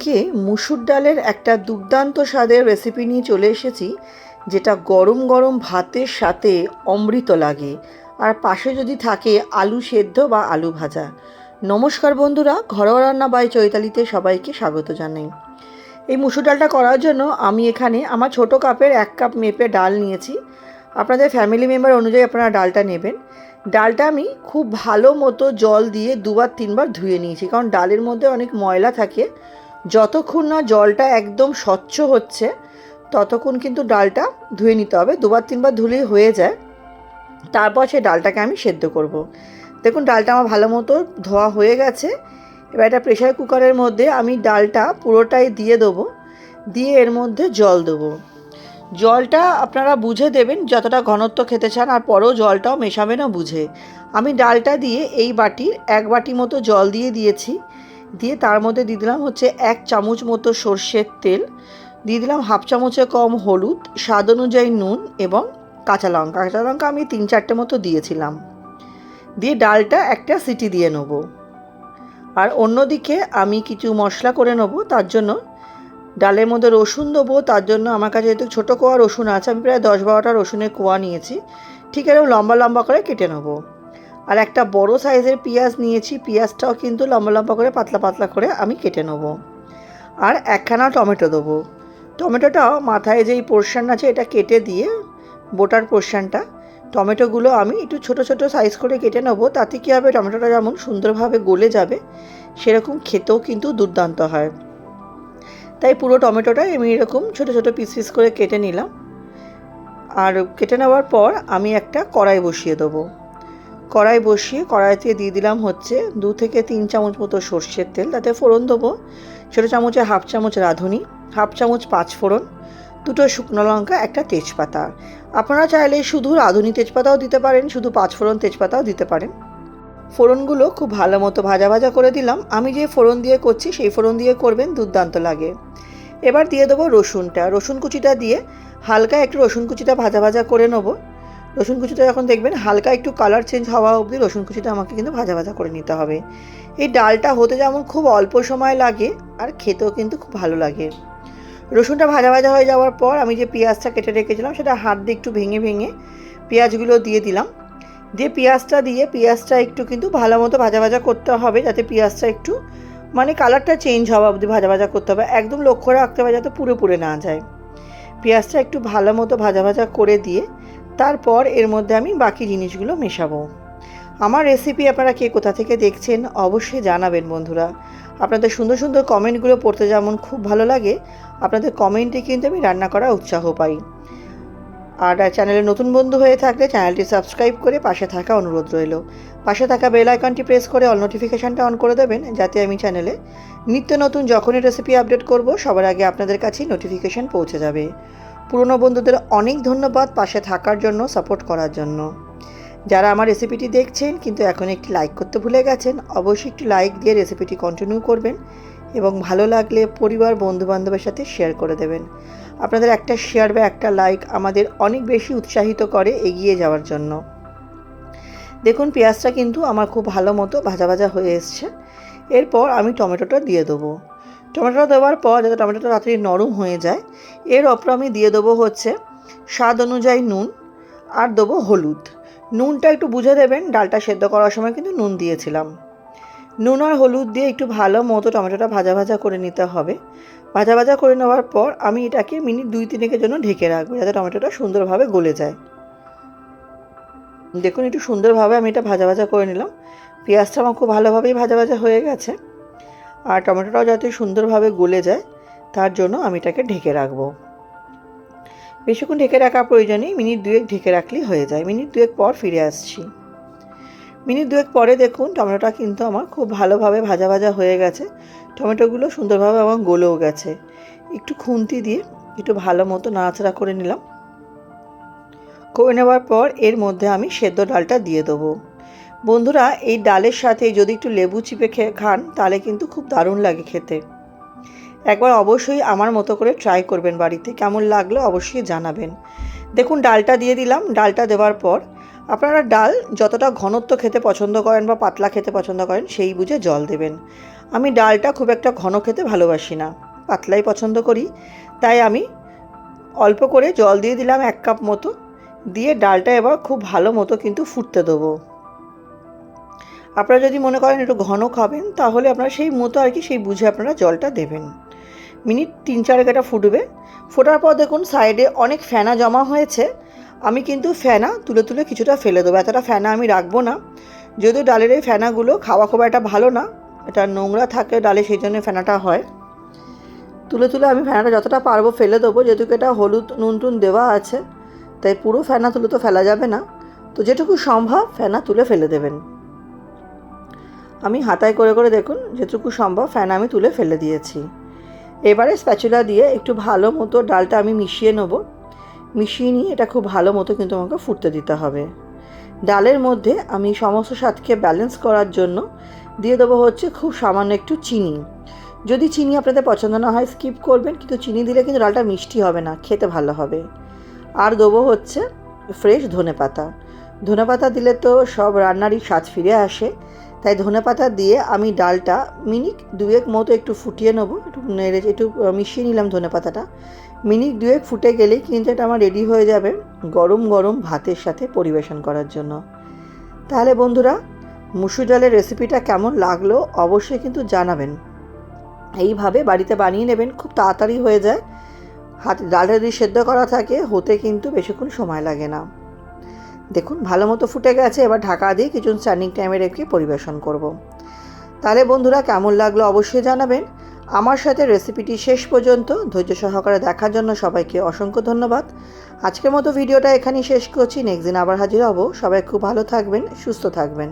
আজকে মুসুর ডালের একটা দুর্দান্ত স্বাদের রেসিপি নিয়ে চলে এসেছি, যেটা গরম গরম ভাতের সাথে অমৃত লাগে। আর পাশে যদি থাকে আলু সেদ্ধ বা আলু ভাজা। নমস্কার বন্ধুরা, ঘরোয়া রান্না বাই চৈতালিতে সবাইকে স্বাগত জানাই। এই মুসুর ডালটা করার জন্য আমি এখানে আমার ছোটো কাপের 1 কাপ মেপে ডাল নিয়েছি। আপনাদের ফ্যামিলি মেম্বার অনুযায়ী আপনারা ডালটা নেবেন। ডালটা আমি খুব ভালো মতো জল দিয়ে 2-3 বার ধুয়ে নিয়েছি, কারণ ডালের মধ্যে অনেক ময়লা থাকে। যতক্ষণ না জলটা একদম স্বচ্ছ হচ্ছে ততক্ষণ কিন্তু ডালটা ধুয়ে নিতে হবে। 2-3 বার ধুলেই হয়ে যায়। তারপর সেই ডালটাকে আমি সেদ্ধ করব। দেখুন, ডালটা আমার ভালো মতো ধোয়া হয়ে গেছে। এবার একটা প্রেশার কুকারের মধ্যে আমি ডালটা পুরোটাই দিয়ে দেবো, দিয়ে এর মধ্যে জল দেবো। জলটা আপনারা বুঝে দেবেন যতটা ঘনত্ব খেতে চান, আর পরেও জলটাও মেশাবেনও বুঝে। আমি ডালটা দিয়ে এই বাটির 1 বাটি মতো জল দিয়েছি। দিয়ে তার মধ্যে দিয়ে দিলাম হচ্ছে 1 চামচ মতো সর্ষের তেল, দিয়ে দিলাম 1/2 চামচের কম হলুদ, স্বাদ অনুযায়ী নুন এবং কাঁচা লঙ্কা আমি 3-4টে মতো দিয়েছিলাম। দিয়ে ডালটা একটা সিটি দিয়ে নেবো। আর অন্যদিকে আমি কিছু মশলা করে নেবো। তার জন্য ডালের মধ্যে রসুন দেবো। তার জন্য আমার কাছে যেহেতু ছোটো কোয়া রসুন আছে, আমি প্রায় 10-12টা রসুনের কোয়া নিয়েছি। ঠিক এরকম লম্বা লম্বা করে কেটে নেবো। আর একটা বড় সাইজের পেঁয়াজ নিয়েছি, পেঁয়াজটাও কিন্তু লম্বা লম্বা করে পাতলা পাতলা করে আমি কেটে নেবো। আর 1খানা টমেটো দেবো। টমেটোটাও মাথায় যেই পোর্শন আছে এটা কেটে দিয়ে, বোটার পোর্শনটা, টমেটোগুলো আমি একটু ছোটো ছোটো সাইজ করে কেটে নেবো। তাতে কী হবে, টমেটোটা যেমন সুন্দরভাবে গলে যাবে, সেরকম খেতেও কিন্তু দুর্দান্ত হয়। তাই পুরো টমেটোটাই আমি এরকম ছোটো ছোটো পিস করে কেটে নিলাম। আর কেটে নেওয়ার পর আমি একটা কড়াই বসিয়ে দেবো। কড়াই বসিয়ে কড়াইতে দিয়ে দিলাম হচ্ছে 2-3 চামচ মতো সর্ষের তেল। তাতে ফোড়ন দেবো ছোটো চামচে 1/2 চামচ রাঁধুনি, 1/2 চামচ 5 ফোড়ন, 2টো শুকনো লঙ্কা, একটা তেজপাতা। আপনারা চাইলে শুধু রাঁধুনি তেজপাতাও দিতে পারেন, শুধু 5 ফোড়ন তেজপাতাও দিতে পারেন। ফোড়নগুলো খুব ভালো মতো ভাজা ভাজা করে দিলাম। আমি যে ফোড়ন দিয়ে করছি সেই ফোড়ন দিয়ে করবেন, দুর্দান্ত লাগে। এবার দিয়ে দেবো রসুন কুচিটা দিয়ে হালকা একটু রসুন কুচিটা ভাজা ভাজা করে নেবো। রসুন কুচিটা যখন দেখবেন হালকা একটু কালার চেঞ্জ হওয়া অবধি রসুন কুচিটা আমাকে কিন্তু ভাজা ভাজা করে নিতে হবে। এই ডালটা হতে যেমন খুব অল্প সময় লাগে, আর খেতেও কিন্তু খুব ভালো লাগে। রসুনটা ভাজা ভাজা হয়ে যাওয়ার পর আমি যে পেঁয়াজটা কেটে রেখেছিলাম সেটা হাত দিয়ে একটু ভেঙে ভেঙে পেঁয়াজগুলো দিয়ে দিলাম। দিয়ে পেঁয়াজটা একটু কিন্তু ভালো মতো ভাজা ভাজা করতে হবে, যাতে পেঁয়াজটা একটু মানে কালারটা চেঞ্জ হওয়া অবধি ভাজা ভাজা করতে হবে। একদম লক্ষ্য রাখতে হবে যাতে পুড়ে পুড়ে না যায়। পেঁয়াজটা একটু ভালো মতো ভাজা ভাজা করে দিয়ে তারপর এর মধ্যে আমি বাকি জিনিসগুলো মেশাবো। আমার রেসিপি আপনারা কে কোথা থেকে দেখছেন অবশ্যই জানাবেন বন্ধুরা। আপনাদের সুন্দর সুন্দর কমেন্টগুলো পড়তে যেমন খুব ভালো লাগে, আপনাদের কমেন্টে কিন্তু আমি রান্না করার উৎসাহ পাই। আর চ্যানেলে নতুন বন্ধু হয়ে থাকলে চ্যানেলটি সাবস্ক্রাইব করে পাশে থাকা অনুরোধ রইল। পাশে থাকা বেল আইকনটি প্রেস করে অল নোটিফিকেশানটা অন করে দেবেন, যাতে আমি চ্যানেলে নিত্য নতুন যখনই রেসিপি আপডেট করব সবার আগে আপনাদের কাছেই নোটিফিকেশান পৌঁছে যাবে। পুরনো বন্ধুদের অনেক ধন্যবাদ পাশে থাকার জন্য, সাপোর্ট করার জন্য। যারা আমার রেসিপিটি দেখছেন কিন্তু এখন একটি লাইক করতে ভুলে গেছেন, অবশ্যই একটু লাইক দিয়ে রেসিপিটি কন্টিনিউ করবেন এবং ভালো লাগলে পরিবার বন্ধুবান্ধবের সাথে শেয়ার করে দেবেন। আপনাদের একটা শেয়ার বা একটা লাইক আমাদের অনেক বেশি উৎসাহিত করে এগিয়ে যাওয়ার জন্য। দেখুন, পেঁয়াজটা কিন্তু আমার খুব ভালো মতো ভাজা ভাজা হয়ে এসছে। এরপর আমি টমেটোটা দিয়ে দেবো। টমেটোটা দেওয়ার পর যাতে টমেটোটা তাড়াতাড়ি নরম হয়ে যায়, এর ওপর আমি দিয়ে দেবো হচ্ছে স্বাদ অনুযায়ী নুন, আর দেবো হলুদ। নুনটা একটু বুঝে দেবেন, ডালটা সেদ্ধ করার সময় কিন্তু নুন দিয়েছিলাম। নুন আর হলুদ দিয়ে একটু ভালো মতো টমেটোটা ভাজা ভাজা করে নিতে হবে। ভাজা ভাজা করে নেওয়ার পর আমি এটাকে মিনিট 2-3 জন্য ঢেকে রাখবো, যাতে টমেটোটা সুন্দরভাবে গলে যায়। দেখুন, একটু সুন্দরভাবে আমি এটা ভাজা ভাজা করে নিলাম। পেঁয়াজটা আমার খুব ভালোভাবেই ভাজা ভাজা হয়ে গেছে, আর টমেটোটাও যাতে সুন্দরভাবে গলে যায় তার জন্য আমি এটাকে ঢেকে রাখবো। বেশিক্ষণ ঢেকে রাখার প্রয়োজন নেই, মিনিট 2 ঢেকে রাখলেই হয়ে যায়। মিনিট 2 পর ফিরে আসছি। মিনিট 2 পরে দেখুন টমেটোটা কিন্তু আমার খুব ভালোভাবে ভাজা ভাজা হয়ে গেছে। টমেটোগুলো সুন্দরভাবে আমার গলেও গেছে। একটু খুন্তি দিয়ে একটু ভালো মতো নাড়াচাড়া করে নিলাম। করে নেওয়ার পর এর মধ্যে আমি সেদ্ধ ডালটা দিয়ে দেবো। বন্ধুরা, এই ডালের সাথে যদি একটু লেবু চিপে খান তাহলে কিন্তু খুব দারুণ লাগে খেতে। একবার অবশ্যই আমার মতো করে ট্রাই করবেন বাড়িতে, কেমন লাগলো অবশ্যই জানাবেন। দেখুন, ডালটা দিয়ে দিলাম। ডালটা দেওয়ার পর আপনারা ডাল যতটা ঘনত্ব খেতে পছন্দ করেন বা পাতলা খেতে পছন্দ করেন সেই বুঝে জল দেবেন। আমি ডালটা খুব একটা ঘন খেতে ভালোবাসি না, পাতলাই পছন্দ করি। তাই আমি অল্প করে জল দিয়ে দিলাম 1 কাপ মতো, দিয়ে ডালটা এবার খুব ভালো মতো কিন্তু ফুটতে দেবো। আপনারা যদি মনে করেন একটু ঘন খাবেন তাহলে আপনারা সেই মতো আর কি, সেই বুঝে আপনারা জলটা দেবেন। মিনিট 3-4 এটা ফুটবে। ফোটার পর দেখুন সাইডে অনেক ফেনা জমা হয়েছে। আমি কিন্তু ফেনা তুলে তুলে কিছুটা ফেলে দেবো, এতটা ফেনা আমি রাখবো না। যদিও ডালের এই ফেনাগুলো খাওয়া খুব একটা ভালো না, এটা নোংরা থাকে ডালে, সেই জন্য ফেনাটা হয়। তুলে তুলে আমি ফেনাটা যতটা পারবো ফেলে দেবো, যেহেতু এটা হলুদ নুন টুন দেওয়া আছে, তাই পুরো ফেনা তুলে তো ফেলা যাবে না। তো যেটুকু সম্ভব ফেনা তুলে ফেলে দেবেন। আমি হাতায় করে করে দেখুন যেটুকু সম্ভব ফেনা আমি তুলে ফেলে দিয়েছি। এবারে স্প্যাচুলা দিয়ে একটু ভালো মতো ডালটা আমি মিশিয়ে নেব। মিশিয়ে নিয়ে এটা খুব ভালো মতো কিন্তু আমাকে ফুটতে দিতে হবে। ডালের মধ্যে আমি সমস্ত স্বাদকে ব্যালেন্স করার জন্য দিয়ে দেবো হচ্ছে খুব সামান্য একটু চিনি। যদি চিনি আপনাদের পছন্দ না হয় স্কিপ করবেন, কিন্তু চিনি দিলে কিন্তু ডালটা মিষ্টি হবে না, খেতে ভালো হবে। আর দেবো হচ্ছে ফ্রেশ ধনেপাতা। ধনেপাতা দিলে তো সব রান্নারই স্বাদ ফিরে আসে, তাই ধনেপাতা দিয়ে আমি ডালটা মিনিট 2 মতো একটু ফুটিয়ে নেবো। একটু মিশিয়ে নিলাম ধনেপাতাটা। মিনিট 2 ফুটে গেলেই কিন্তু এটা আমার রেডি হয়ে যাবে গরম গরম ভাতের সাথে পরিবেশন করার জন্য। তাহলে বন্ধুরা, মুসুর ডালের রেসিপিটা কেমন লাগলো অবশ্যই কিন্তু জানাবেন। এইভাবে বাড়িতে বানিয়ে নেবেন, খুব তাড়াতাড়ি হয়ে যায়। ডালটা যদি সেদ্ধ করা থাকে হতে কিন্তু বেশিক্ষণ সময় লাগে না। দেখুন ভালো মতো ফুটে গেছে, এবার ঢাকা দিয়ে কিছু স্ট্যান্ডিং টাইমে রেখে পরিবেশন করব। তাহলে বন্ধুরা কেমন লাগলো অবশ্যই জানাবেন। আমার সাথে রেসিপিটি শেষ পর্যন্ত ধৈর্য সহকারে দেখার জন্য সবাইকে অসংখ্য ধন্যবাদ। আজকের মতো ভিডিওটা এখানেই শেষ করছি। নেক্সট দিন আবার হাজির হব। সবাই খুব ভালো থাকবেন, সুস্থ থাকবেন।